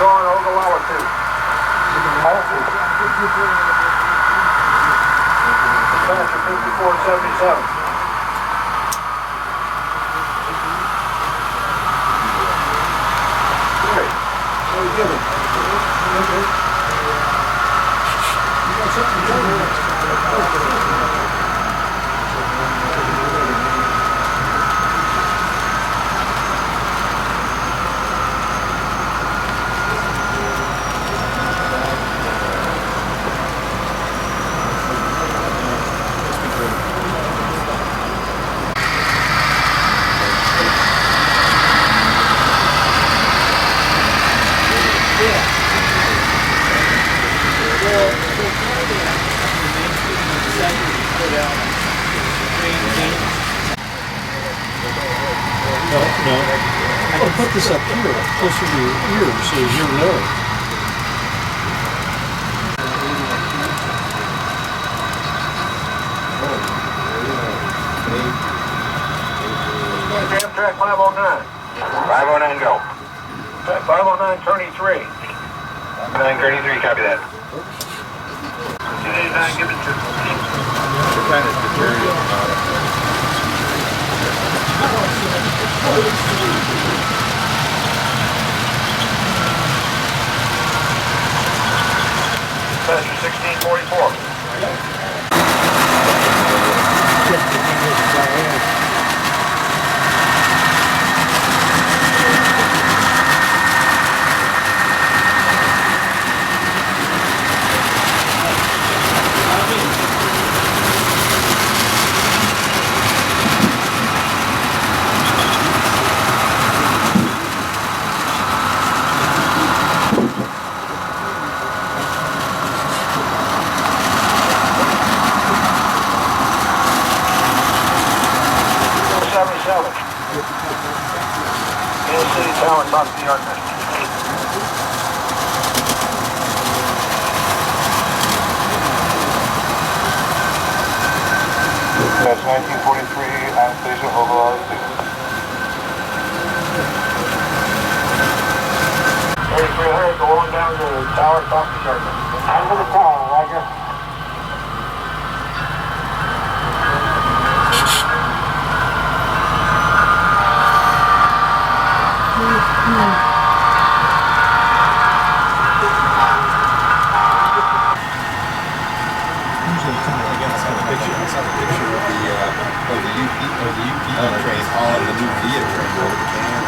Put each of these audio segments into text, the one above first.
Going Ogallala 2. Dispatcher 5477. Great. What are you giving? You got something to No. I can put this up here, closer to your ear, so you hear lower. Track 509. 509 go. Track 509 turning 3. 933, copy that. 289, give it to the kind of material about it. Passenger 1644. Kansas City Tower, top of the yard man. That's 1943, Anastasia, Ogallala 2. 3300, go on down to the tower, top of the yard man. Under the tower, Roger. Train hauling the new Via train over the can.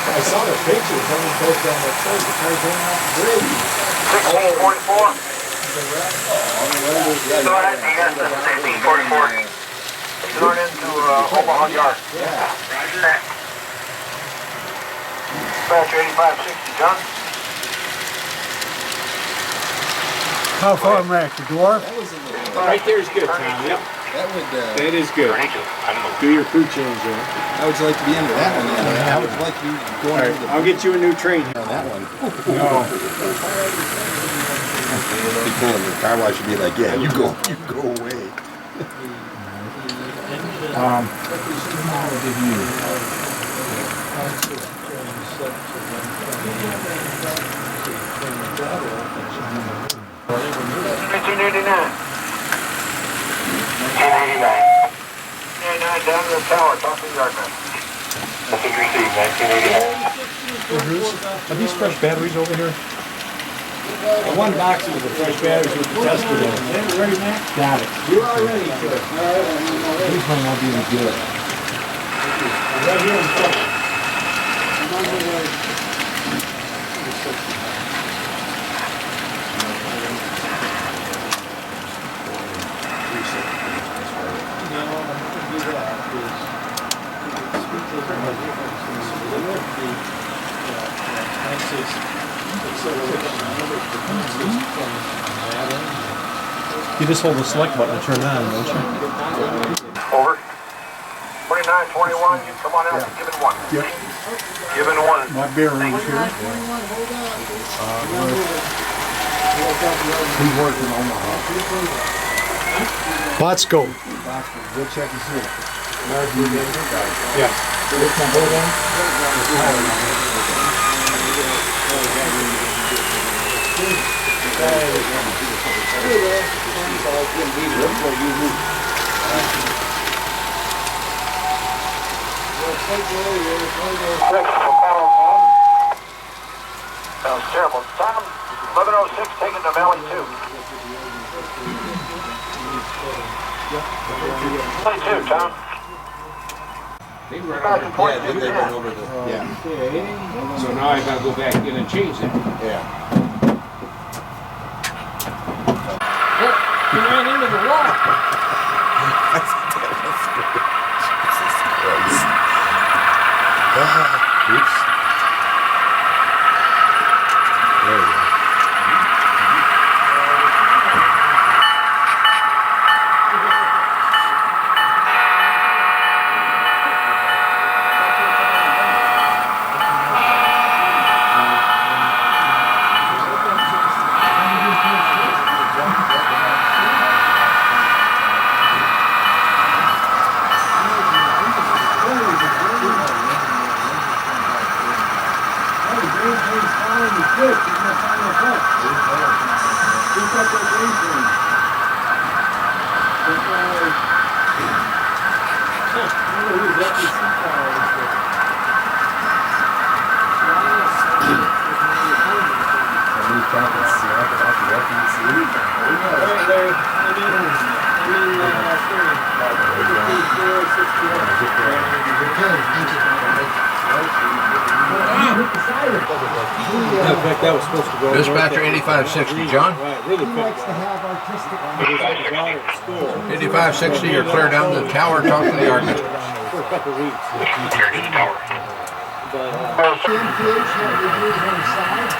I saw the picture coming close down that train. The car's going off the bridge. 1644. Go ahead, you got the 1644. Going into Omaha Yard. Roger that. Dispatcher 8560, John. How far, Mac? The dwarf? Right there is good, Tom. Yep. That is good. Do your crew change there. How would you like to be into that one? How would you like to be going All right, I'll get you a new train. on that one? No. Be cool in your car wash should be like, yeah, you go away. I'll give you. 1989. 1989. 1989 down to the tower, top of the yard man. Message received, 1989. Are these fresh batteries over here? One box with the fresh batteries with the tester in it. Ready, Mac? Got it. You're all ready, sir. These might not be any good. Right here in front. I'm on the way. You just hold the select button and turn it on, don't you? Over. 2921, you come on out, given one. Yep. Given one. My bearings here. He's working Omaha. Let's go. Go check and see. Yeah. Sounds terrible. Time 11:06, taking to Valley 2. Valley 2, Tom. Yeah, then they went over the, yeah. So now I gotta go back in and change that. Yeah. He ran into the wall. Oops. There we go. In fact, that was supposed to go. Dispatcher 8560, John. He likes to have artistic. 8560, you're clear down to the tower, talk to the argument. For a couple of weeks.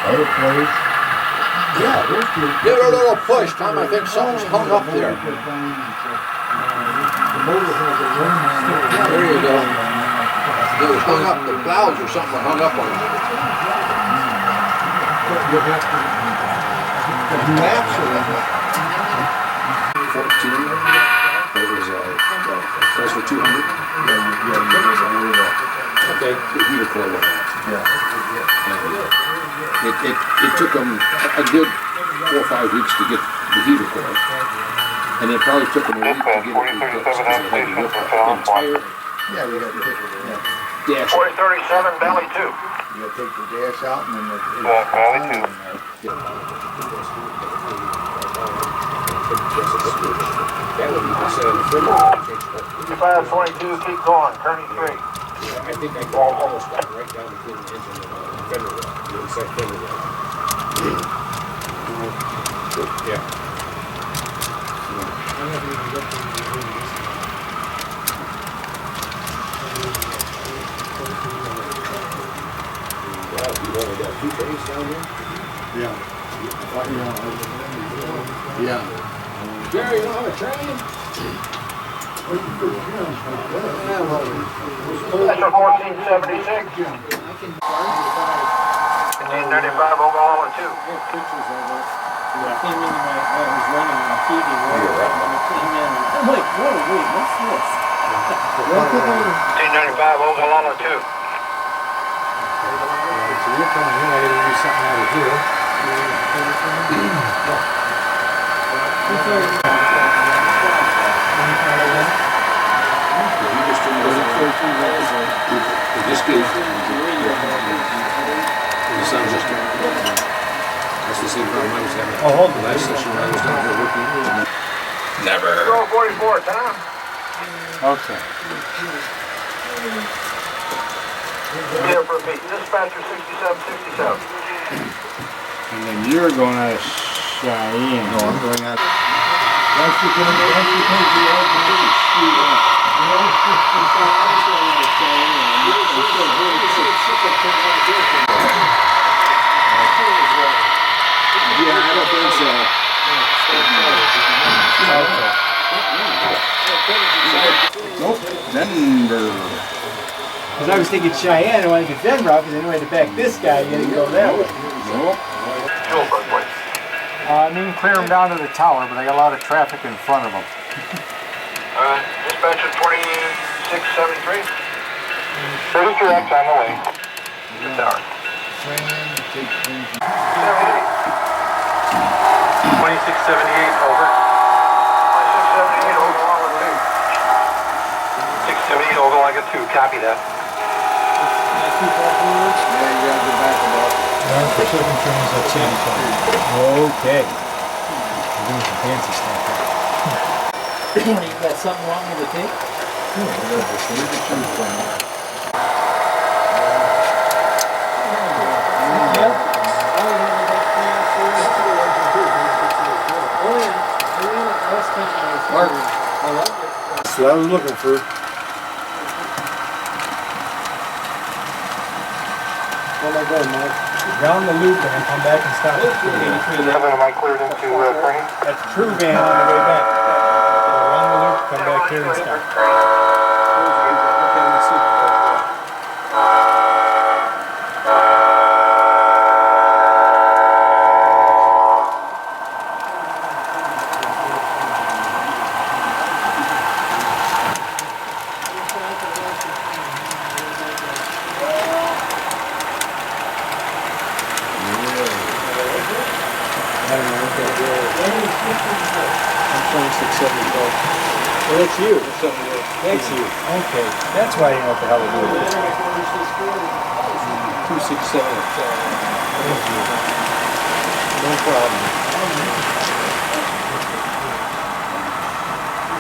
Other place. Yeah, there's two. Give it a little push, Tom. I think something's hung up there. There you go. It was hung up, the clouds or something were hung up on it. You'll have to. Maps or what? 14. That was close to 200. Okay. The heater coil went out. Yeah. It took them a good 4 or 5 weeks to get the heater coil. And it probably took them a week to get it replaced because they had to rip the entire Yeah, we got to take it. Yeah. dash. 4037, Valley 2. You got to take the dash out and then the. Valley 2. That would be set on the fender. 5522, keep going, Kearney 3. I think I almost got right down between the engine and the fender well, the inside fender well. Yeah. Wow, you only got 2 trains down there? Yeah. Yeah. Gary, you don't have a train? That's a 1476. 1595, Oklahoma 2. I came in and I was running on TV and I came in and I'm like, whoa, wait, what's this? 1595, Oklahoma 2. So you're coming in, I gotta do something out of here. Just gave the sun just that's the same problem I was having. Oh, hold on. The last session when I was down here working. Never. Roll 44, Tom. Okay. Here for me. Dispatcher 6767. And then you're going to Cheyenne. No, I'm going out. That's because the Yeah, I don't think so. Nope. Denver. Because I was thinking Cheyenne, I wanted to get Denver out because I knew I had to back this guy, you had to go that way. Nope. Julesburg, wait. I mean, clear them down to the tower, but I got a lot of traffic in front of them. Dispatcher 2673. 32X on the way. The tower. 2678, over. 2678, over, along with 2. 678, over, like a 2, copy that. Pacific trains at 10. Okay. We're doing some fancy stuff. You got something wrong with the tape? That's what I was looking for. Where am I going, Mark? Down the loop and come back and stop. Am I cleared into training? That's a true van on the way back. Around the loop, come back here and stop. Well, that's you. That's you. Okay. That's why I didn't know what the hell to do with it. 267. Thank you. No problem.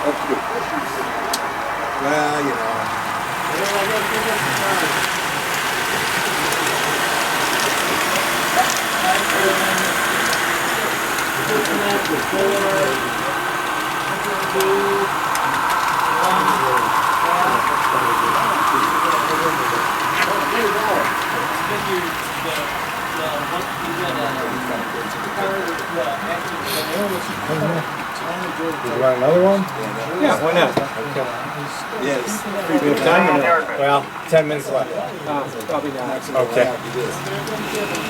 That's good. Well, you know. You want another one? Yeah, why not? Yes. We have time or no? Well, 10 minutes left. Probably not. Okay.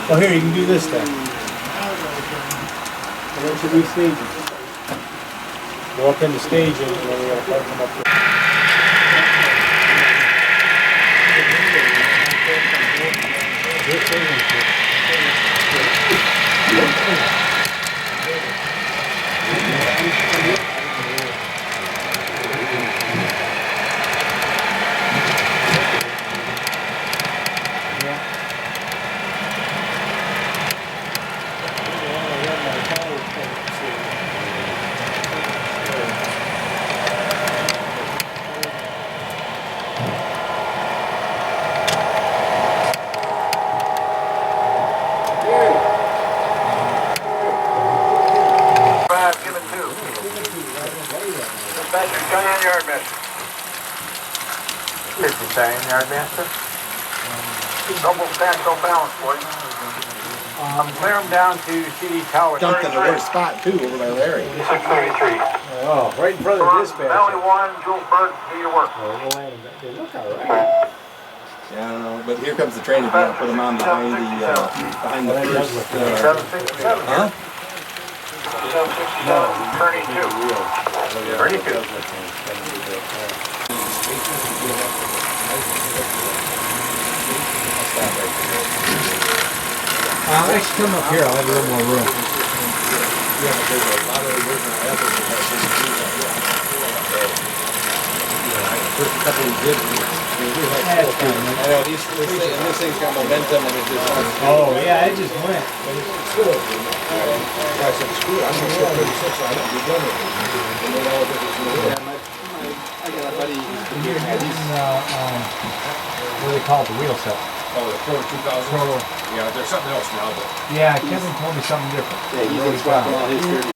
Well, here, you can do this then. There should be stages. Go up in the stage and then we gotta park them up there. Given 2. Dispatcher Cheyenne Yard Master. Here's the Cheyenne Yard Master. Double stack, no balance, boys. Clear them down to CD Tower. Dumped in the worst spot too, over by Larry. 633. Oh, right in front of the dispatch. Valley 1, Julesburg, do your work. They look alright. Yeah, I don't know, but here comes the train. If you want to put them on behind the first. 767. Huh? 767, turning 2. Turning 2. I should come up here. I'll have a little more room. Yeah, but there's a lot of original efforts that have been first couple we did, I know this thing's got momentum and it just. Oh, yeah, it just went. But it's good. I said, screw it, I'm gonna go 36, so I don't be done with it. And then all of it is in the way. I got a buddy. He's using, what do they call it, the wheel set? Oh, the Pro 2000? Yeah, there's something else now, but. Yeah, Kevin told me something different. Yeah, he's been swapping all his 30